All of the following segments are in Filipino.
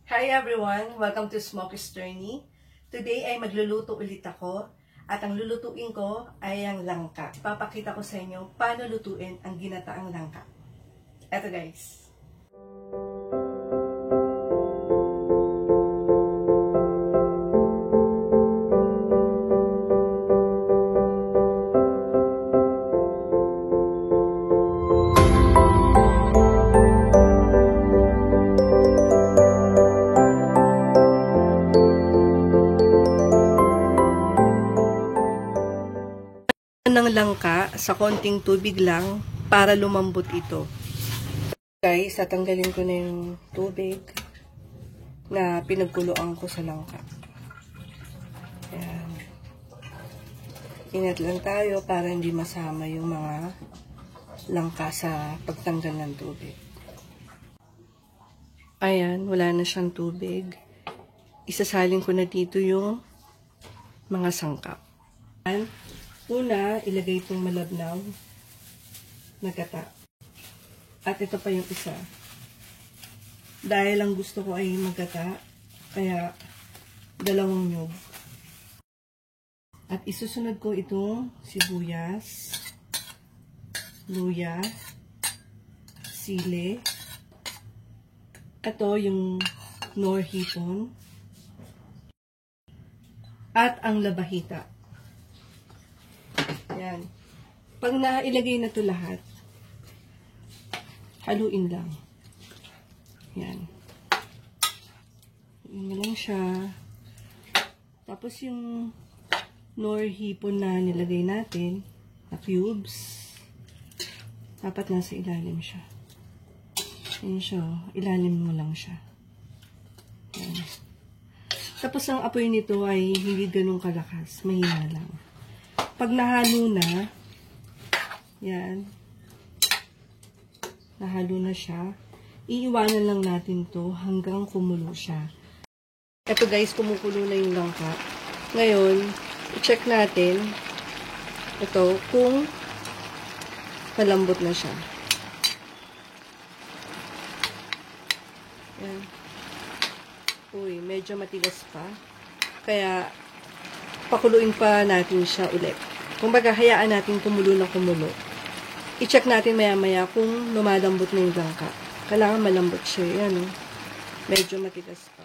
Hi everyone! Welcome to Smokey's Journey. Today ay magluluto ulit ako at ang lulutuin ko ay ang langka. Ipapakita ko sa inyo paano lutuin ang ginataang langka. Eto guys. Ng langka sa konting tubig lang para lumambot ito. Guys, tatanggalin ko na yung tubig na pinagkuluan ko sa langka. Ayan. Ingat lang tayo para hindi masama yung mga langka sa pagtanggal ng tubig. Ayan, wala na siyang tubig. Isasalin ko na dito yung mga sangkap. Ayan. Una, ilagay itong malabnaw na gata. At ito pa yung isa. Dahil ang gusto ko ay magata, kaya dalawang nyug. At isusunod ko itong sibuyas, luya, sili. Ito yung nor hipon. At ang labahita. Yan. Pag nailagay na ito lahat, haluin lang. Yan. Haluin lang siya. Tapos yung nor hipon na nilagay natin, na cubes, dapat nasa ilalim siya. Yan siya. Ilalim mo lang siya. Yan. Tapos ang apoy nito ay hindi ganun kalakas. Mahina lang. Pag nahalo na, yan, nahalo na siya, iiwanan lang natin to hanggang kumulo siya. Ito guys, kumukulo na yung langka. Ngayon, i-check natin ito kung malambot na siya. Yan. Uy, medyo matigas pa. Kaya, pakuluin pa natin siya ulit. Kumbaga, hayaan natin kumulo na kumulo. I-check natin maya-maya kung lumalambot na yung langka. Kailangan malambot siya. Yan, oh. Medyo matigas pa.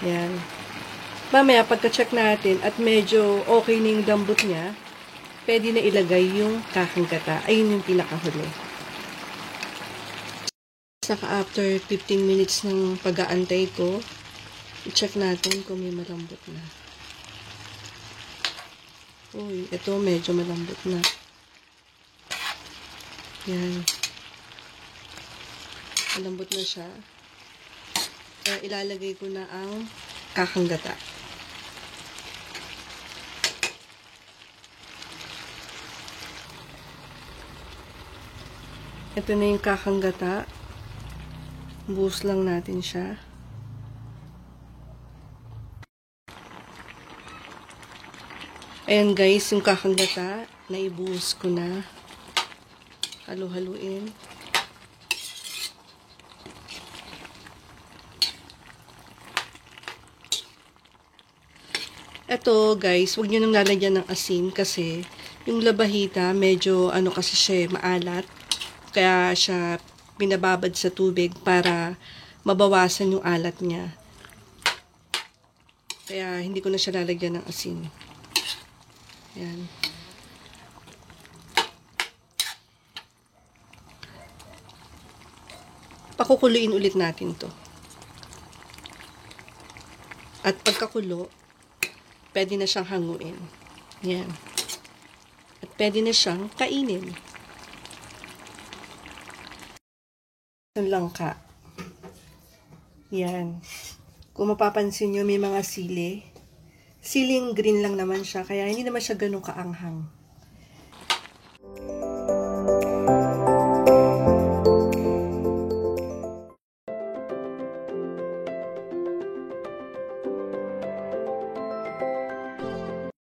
Yan. Mamaya, pagka-check natin at medyo okay na yung lambot niya, pwede na ilagay yung kakang gata. Ayun yung pinakahuli. Saka after 15 minutes ng pag-aantay ko, i-check natin kung may malambot na. Uy, ito medyo malambot na. Yan. Malambot na siya. Kaya ilalagay ko na ang kakang gata. Ito na yung kakang gata. Buhos lang natin siya. Ayan guys, yung kakang gata, naibuhos ko na. Halo-haluin. Ito guys, huwag nyo nang lalagyan ng asin kasi yung labahita, medyo kasi siya, maalat. Kaya siya binababad sa tubig para mabawasan yung alat niya. Kaya hindi ko na siya lalagyan ng asin. Yan. Pakukuluin ulit natin to. At pagkakulo, pwede na siyang hanguin. Yan. At pwede na siyang kainin. Yung langka. Yan. Kung mapapansin nyo, may mga sili. Siling green lang naman siya, kaya hindi naman siya ganun kaanghang.